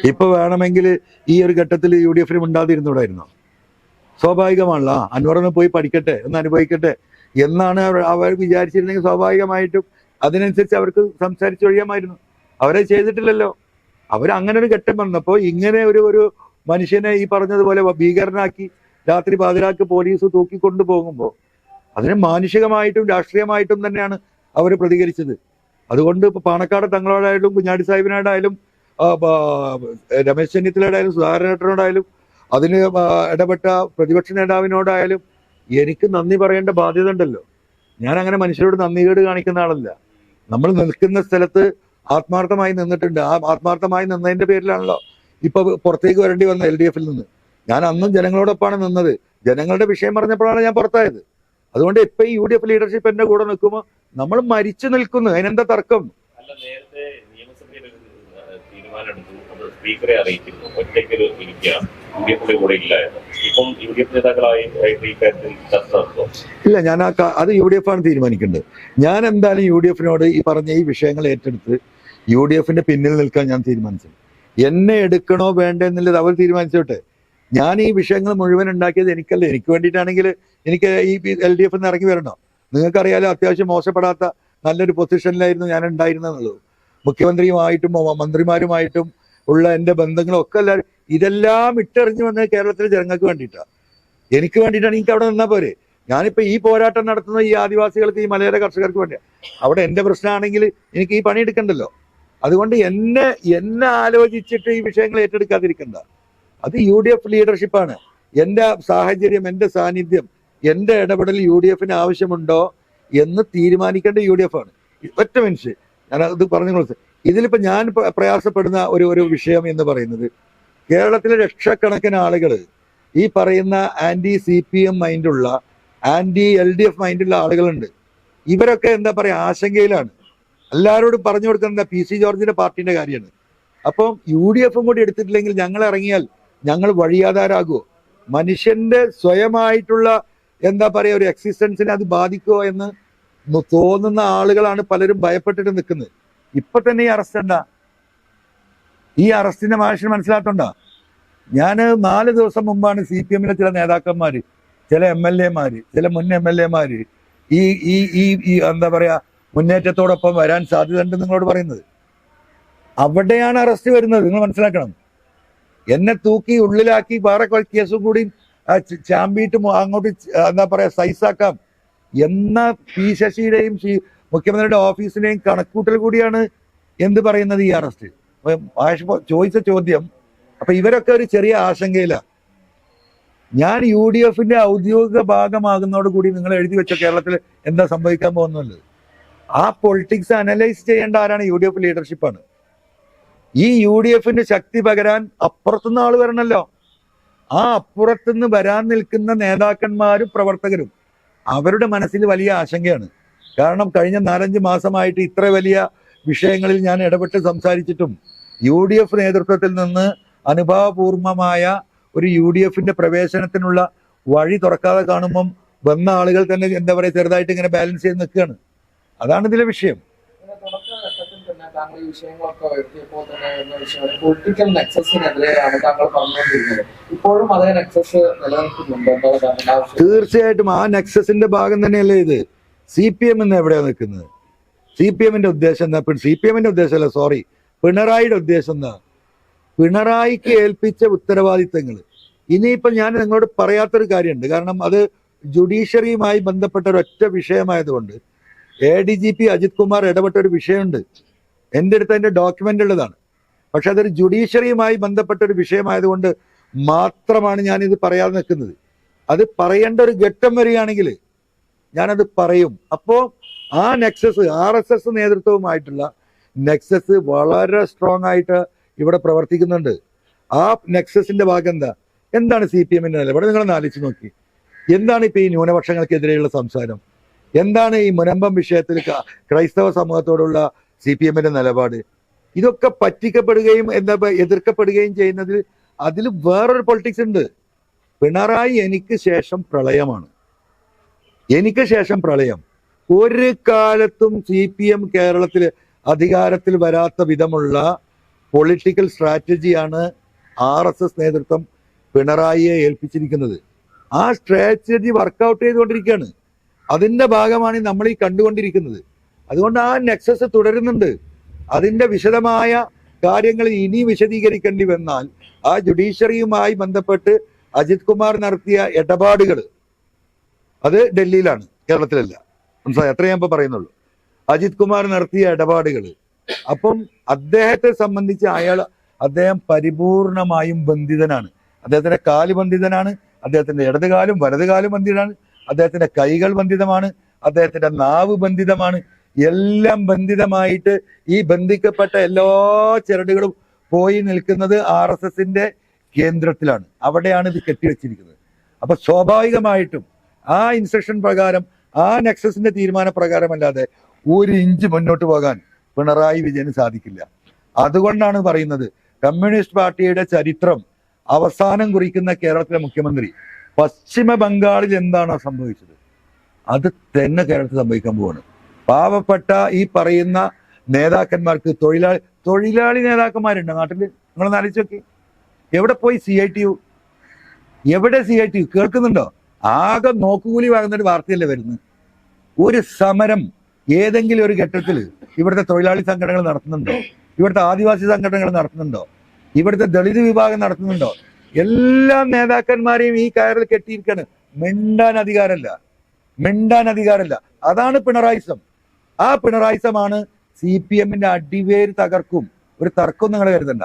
ഇപ്പൊ വേണമെങ്കിൽ ഈ ഒരു ഘട്ടത്തിൽ UDF ഉണ്ടാതിരുന്നൂടായിരുന്നോ? സ്വാഭാവികമാണല്ലോ. അൻവറിന് പോയി പഠിക്കട്ടെ, ഒന്ന് അനുഭവിക്കട്ടെ എന്നാണ് അവർ വിചാരിച്ചിരുന്നെങ്കിൽ സ്വാഭാവികമായിട്ടും അതിനനുസരിച്ച് അവർക്ക് സംസാരിച്ചൊഴിയാമായിരുന്നു. അവരെ ചെയ്തിട്ടില്ലല്ലോ. അങ്ങനെ ഒരു ഘട്ടം വന്നപ്പോൾ ഇങ്ങനെ ഒരു മനുഷ്യനെ ഈ പറഞ്ഞതുപോലെ ഭീകരനാക്കി രാത്രി പാതിരാക്ക് പോലീസ് തൂക്കിക്കൊണ്ടു പോകുമ്പോൾ അതിന് മാനുഷികമായിട്ടും രാഷ്ട്രീയമായിട്ടും തന്നെയാണ് അവർ പ്രതികരിച്ചത്. അതുകൊണ്ട് ഇപ്പൊ പാണക്കാട് തങ്ങളോടായാലും കുഞ്ഞാടി സാഹിബിനോടായാലും രമേശ് ചെന്നിത്തലയോടായാലും സുധാകരനോടായാലും അതിന് ഇടപെട്ട പ്രതിപക്ഷ നേതാവിനോടായാലും എനിക്ക് നന്ദി പറയേണ്ട ബാധ്യത ഉണ്ടല്ലോ. ഞാൻ അങ്ങനെ മനുഷ്യരോട് നന്ദികേട് കാണിക്കുന്ന ആളല്ല. നമ്മൾ നിൽക്കുന്ന സ്ഥലത്ത് ആത്മാർത്ഥമായി നിന്നിട്ടുണ്ട്. ആ ആത്മാർത്ഥമായി നിന്നതിന്റെ പേരിലാണല്ലോ ഇപ്പൊ പുറത്തേക്ക് വരേണ്ടി വന്ന LDF-ൽ നിന്ന്. ഞാൻ അന്നും ജനങ്ങളോടൊപ്പമാണ് നിന്നത്. ജനങ്ങളുടെ വിഷയം പറഞ്ഞപ്പോഴാണ് ഞാൻ പുറത്തായത്. അതുകൊണ്ട് ഇപ്പൊ ഈ UDF ലീഡർഷിപ്പ് എന്റെ കൂടെ നിൽക്കുമ്പോൾ നമ്മൾ മരിച്ചു നിൽക്കുന്നു. അതിനെന്താ തർക്കം? നേരത്തെ നിയമസഭയിൽ തീരുമാനമെടുത്തു, അത് സ്പീക്കറെ അറിയിച്ചിരുന്നു, ഒറ്റയ്ക്കൊരു ഇരിക്കുകയാണ്, UDF-ന്റെ കൂടെ ഇല്ലായിരുന്നു. ഇപ്പം UDF നേതാക്കളായി ഈ കാര്യത്തിൽ ചർച്ച നടത്തും? ഇല്ല, ഞാൻ അത് UDF ആണ് തീരുമാനിക്കേണ്ടത്. ഞാൻ എന്തായാലും UDF-നോട് ഈ പറഞ്ഞ ഈ വിഷയങ്ങൾ ഏറ്റെടുത്ത് UDF-ന്റെ പിന്നിൽ നിൽക്കാൻ ഞാൻ തീരുമാനിച്ചു. എന്നെ എടുക്കണോ വേണ്ടേ എന്നുള്ളത് അവർ തീരുമാനിച്ചോട്ടെ. ഞാൻ ഈ വിഷയങ്ങൾ മുഴുവൻ ഉണ്ടാക്കിയത് എനിക്കല്ല. എനിക്ക് വേണ്ടിയിട്ടാണെങ്കിൽ എനിക്ക് ഈ LDF ഇറങ്ങി വരണോ? നിങ്ങൾക്കറിയാലോ, അത്യാവശ്യം മോശപ്പെടാത്ത നല്ലൊരു പൊസിഷനിലായിരുന്നു ഞാൻ ഉണ്ടായിരുന്നെന്നുള്ളത്. മുഖ്യമന്ത്രിയുമായിട്ടും മന്ത്രിമാരുമായിട്ടും ഉള്ള എൻ്റെ ബന്ധങ്ങളൊക്കെ എല്ലാവരും ഇതെല്ലാം ഇട്ടെറിഞ്ഞു വന്നത് കേരളത്തിലെ ജനങ്ങൾക്ക് വേണ്ടിയിട്ടാണ്, എനിക്ക് വേണ്ടിയിട്ടാണ്. എനിക്ക് അവിടെ നിന്നാൽ പോരെ. ഞാനിപ്പോ ഈ പോരാട്ടം നടത്തുന്ന ഈ ആദിവാസികൾക്ക്, ഈ മലയോര കർഷകർക്ക് വേണ്ടിയാണ്. അവിടെ എൻ്റെ പ്രശ്നമാണെങ്കിൽ എനിക്ക് ഈ പണിയെടുക്കണ്ടല്ലോ. അതുകൊണ്ട് എന്നെ ആലോചിച്ചിട്ട് ഈ വിഷയങ്ങൾ ഏറ്റെടുക്കാതിരിക്കണ്ട. അത് UDF ലീഡർഷിപ്പാണ്. എൻ്റെ സാഹചര്യം, എൻ്റെ സാന്നിധ്യം, എൻ്റെ ഇടപെടൽ UDF-ന് ആവശ്യമുണ്ടോ എന്ന് തീരുമാനിക്കേണ്ട UDF ആണ്. ഒറ്റ മനുഷ്യൻ ഞാൻ അത് പറഞ്ഞു. ഇതിലിപ്പോ ഞാൻ പ്രയാസപ്പെടുന്ന ഒരു വിഷയം എന്ന് പറയുന്നത്, കേരളത്തിലെ ലക്ഷക്കണക്കിന് ആളുകൾ ഈ പറയുന്ന ആന്റി CPM മൈൻഡുള്ള, ആന്റി LDF മൈൻഡുള്ള ആളുകളുണ്ട്. ഇവരൊക്കെ എന്താ പറയാ, ആശങ്കയിലാണ്. എല്ലാവരോടും പറഞ്ഞു കൊടുക്കുന്നത് PC ജോർജിന്റെ പാർട്ടിന്റെ കാര്യമാണ്. അപ്പം UDF-ഉം കൂടി എടുത്തിട്ടില്ലെങ്കിൽ ഞങ്ങൾ ഇറങ്ങിയാൽ ഞങ്ങൾ വഴിയാധാരാകുമോ? മനുഷ്യന്റെ സ്വയമായിട്ടുള്ള എന്താ പറയാ ഒരു എക്സിസ്റ്റൻസിനെ അത് ബാധിക്കുമോ എന്ന് തോന്നുന്ന ആളുകളാണ് പലരും ഭയപ്പെട്ടിട്ട് നിൽക്കുന്നത്. ഇപ്പൊ തന്നെ ഈ അറസ്റ്റ് ഉണ്ടാ, ഈ അറസ്റ്റിന്റെ മനുഷ്യൻ മനസ്സിലാക്കണ്ട. ഞാൻ 4 ദിവസം മുമ്പാണ് CPM-ലെ ചില നേതാക്കന്മാര്, ചില MLA-മാര്, ചില മുൻ MLA-മാര് ഈ എന്താ പറയാ മുന്നേറ്റത്തോടൊപ്പം വരാൻ സാധ്യതയുണ്ട് നിങ്ങളോട് പറയുന്നത്. അവിടെയാണ് അറസ്റ്റ് വരുന്നത്. നിങ്ങൾ മനസ്സിലാക്കണം. എന്നെ തൂക്കി ഉള്ളിലാക്കി വേറെ കേസും കൂടി ചാമ്പിയിട്ട് അങ്ങോട്ട് എന്താ പറയാ സൈസാക്കാം എന്ന P ശശിയുടെയും മുഖ്യമന്ത്രിയുടെ ഓഫീസിന്റെയും കണക്കൂട്ടൽ കൂടിയാണ് എന്ത് പറയുന്നത് ഈ അറസ്റ്റ്. ചോദിച്ച ചോദ്യം, അപ്പൊ ഇവരൊക്കെ ഒരു ചെറിയ ആശങ്കയില്ല. ഞാൻ UDF-ന്റെ ഔദ്യോഗിക ഭാഗമാകുന്നതോട് കൂടി നിങ്ങൾ എഴുതി വെച്ച കേരളത്തിൽ എന്താ സംഭവിക്കാൻ പോകുന്നത്, ആ പൊളിറ്റിക്സ് അനലൈസ് ചെയ്യേണ്ട ആരാണ്? UDF ലീഡർഷിപ്പാണ്. ഈ UDF-ന്റെ ശക്തി പകരാൻ അപ്പുറത്തുനിന്ന് ആള് വരണല്ലോ. ആ അപ്പുറത്തുനിന്ന് വരാൻ നിൽക്കുന്ന നേതാക്കന്മാരും പ്രവർത്തകരും അവരുടെ മനസ്സിൽ വലിയ ആശങ്കയാണ്. കാരണം കഴിഞ്ഞ 4-5 മാസമായിട്ട് ഇത്ര വലിയ വിഷയങ്ങളിൽ ഞാൻ ഇടപെട്ട് സംസാരിച്ചിട്ടും UDF നേതൃത്വത്തിൽ നിന്ന് അനുഭാവപൂർവമായ ഒരു UDF-ന്റെ പ്രവേശനത്തിനുള്ള വഴി തുറക്കാതെ കാണുമ്പം വന്ന ആളുകൾ തന്നെ എന്താ പറയുക ചെറുതായിട്ട് ഇങ്ങനെ ബാലൻസ് ചെയ്ത് നിൽക്കുകയാണ്. അതാണ് ഇതിലെ വിഷയം. താങ്കൾ ഈ വിഷയങ്ങളൊക്കെ ഉയർത്തിയപ്പോൾ തന്നെ പൊളിറ്റിക്കൽ നെക്സസിനെതിരെയാണ് താങ്കൾ പറഞ്ഞുകൊണ്ടിരുന്നത്. ഇപ്പോഴും അതേ നെക്സസ് നിലനിൽക്കുന്നുണ്ട്. തീർച്ചയായിട്ടും ആ നെക്സസിന്റെ ഭാഗം തന്നെയല്ലേ ഇത്. CPM എന്ന് എവിടെയാണ് നിൽക്കുന്നത്? CPM-ന്റെ ഉദ്ദേശം എന്താ? CPM-ന്റെ ഉദ്ദേശമല്ല, സോറി, പിണറായിയുടെ ഉദ്ദേശം എന്താ? പിണറായിക്ക് ഏൽപ്പിച്ച ഉത്തരവാദിത്തങ്ങൾ ഇനിയിപ്പോൾ ഞാൻ നിങ്ങളോട് പറയാത്തൊരു കാര്യമുണ്ട്. കാരണം അത് ജുഡീഷ്യറിയുമായി ബന്ധപ്പെട്ട ഒരൊറ്റ വിഷയമായതുകൊണ്ട് ADGP അജിത് കുമാർ ഇടപെട്ട ഒരു വിഷയമുണ്ട്. എൻ്റെ അടുത്ത് അതിൻ്റെ ഡോക്യുമെൻ്റ് ഉള്ളതാണ്. പക്ഷെ അതൊരു ജുഡീഷ്യറിയുമായി ബന്ധപ്പെട്ട ഒരു വിഷയമായതുകൊണ്ട് മാത്രമാണ് ഞാനിത് പറയാതെ നിൽക്കുന്നത്. അത് പറയേണ്ട ഒരു ഘട്ടം വരികയാണെങ്കിൽ ഞാനത് പറയും. അപ്പോൾ ആ നെക്സസ് RSS നേതൃത്വവുമായിട്ടുള്ള നെക്സസ് വളരെ സ്ട്രോങ് ആയിട്ട് ഇവിടെ പ്രവർത്തിക്കുന്നുണ്ട്. ആ നെക്സസിന്റെ ഭാഗം എന്താണ് CPM-ന്റെ നിലപാട്? നിങ്ങളൊന്ന് ആലോചിച്ച് നോക്കി. എന്താണ് ഇപ്പൊ ഈ ന്യൂനപക്ഷങ്ങൾക്കെതിരെയുള്ള സംസാരം? എന്താണ് ഈ മുനമ്പം വിഷയത്തിൽ ക്രൈസ്തവ സമൂഹത്തോടുള്ള CPM-ന്റെ നിലപാട്? ഇതൊക്കെ പറ്റിക്കപ്പെടുകയും എതിർക്കപ്പെടുകയും ചെയ്യുന്നതിൽ അതിൽ വേറൊരു പൊളിറ്റിക്സ് ഉണ്ട്. പിണറായി എനിക്ക് ശേഷം പ്രളയമാണ്. എനിക്ക് ശേഷം പ്രളയം. ഒരു കാലത്തും CPM കേരളത്തിൽ അധികാരത്തിൽ വരാത്ത വിധമുള്ള പൊളിറ്റിക്കൽ സ്ട്രാറ്റജിയാണ് RSS നേതൃത്വം പിണറായിയെ ഏൽപ്പിച്ചിരിക്കുന്നത്. ആ സ്ട്രാറ്റജി വർക്കൗട്ട് ചെയ്തുകൊണ്ടിരിക്കുകയാണ്. അതിന്റെ ഭാഗമാണ് നമ്മൾ ഈ കണ്ടുകൊണ്ടിരിക്കുന്നത്. അതുകൊണ്ട് ആ നെക്സസ് തുടരുന്നുണ്ട്. അതിന്റെ വിശദമായ കാര്യങ്ങൾ ഇനി വിശദീകരിക്കേണ്ടി വന്നാൽ ആ ജുഡീഷ്യറിയുമായി ബന്ധപ്പെട്ട് അജിത് കുമാർ നടത്തിയ ഇടപാടുകൾ അത് ഡൽഹിയിലാണ്, കേരളത്തിലല്ല. മനസ്സിലായി? അത്രേ ഞാൻ ഇപ്പൊ പറയുന്നുള്ളൂ. അജിത് കുമാർ നടത്തിയ ഇടപാടുകൾ, അപ്പം അദ്ദേഹത്തെ സംബന്ധിച്ച് അദ്ദേഹം പരിപൂർണമായും ബന്ധിതനാണ്. അദ്ദേഹത്തിന്റെ കാല് ബന്ധിതനാണ്, അദ്ദേഹത്തിന്റെ ഇടതുകാലും വലതുകാലും ബന്ധിതനാണ്, അദ്ദേഹത്തിന്റെ കൈകൾ ബന്ധിതമാണ്, അദ്ദേഹത്തിന്റെ നാവ് ബന്ധിതമാണ്. എല്ലാം ബന്ധിതമായിട്ട് ഈ ബന്ധിക്കപ്പെട്ട എല്ലാ ചരടുകളും പോയി നിൽക്കുന്നത് RSSന്റെ കേന്ദ്രത്തിലാണ്. അവിടെയാണ് ഇത് കെട്ടിവെച്ചിരിക്കുന്നത്. അപ്പൊ സ്വാഭാവികമായിട്ടും ആ ഇൻസ്ട്രക്ഷൻ പ്രകാരം, ആ നെക്സസിന്റെ തീരുമാന പ്രകാരമല്ലാതെ ഒരു ഇഞ്ച് മുന്നോട്ട് പോകാൻ പിണറായി വിജയന് സാധിക്കില്ല. അതുകൊണ്ടാണ് പറയുന്നത്, കമ്മ്യൂണിസ്റ്റ് പാർട്ടിയുടെ ചരിത്രം അവസാനം കുറിക്കുന്ന കേരളത്തിലെ മുഖ്യമന്ത്രി പശ്ചിമ ബംഗാളിൽ എന്താണോ സംഭവിച്ചത് അത് തന്നെ കേരളത്തിൽ സംഭവിക്കാൻ പോവാണ്. പാവപ്പെട്ട ഈ പറയുന്ന നേതാക്കന്മാർക്ക് തൊഴിലാളി നേതാക്കന്മാരുണ്ട് നാട്ടിൽ. നിങ്ങളൊന്ന് ആലോചിച്ച് നോക്കി, എവിടെ പോയി CITU? എവിടെ CITU? കേൾക്കുന്നുണ്ടോ? ആകെ നോക്കുകൂലി വാങ്ങുന്നൊരു വാർത്തയല്ലേ വരുന്നത്. ഒരു സമരം ഏതെങ്കിലും ഒരു ഘട്ടത്തിൽ ഇവിടുത്തെ തൊഴിലാളി സംഘടനകൾ നടത്തുന്നുണ്ടോ? ഇവിടുത്തെ ആദിവാസി സംഘടനകൾ നടത്തുന്നുണ്ടോ? ഇവിടുത്തെ ദളിത് വിഭാഗം നടത്തുന്നുണ്ടോ? എല്ലാ നേതാക്കന്മാരെയും ഈ കയറിൽ കെട്ടിയിരിക്കാണ്. മിണ്ടാൻ അധികാരമല്ല. അതാണ് പിണറായിസം. ആ പിണറായിസമാണ് CPMന്റെ അടിവേര് തകർക്കും. ഒരു തർക്കവും നിങ്ങൾ കരുതണ്ട.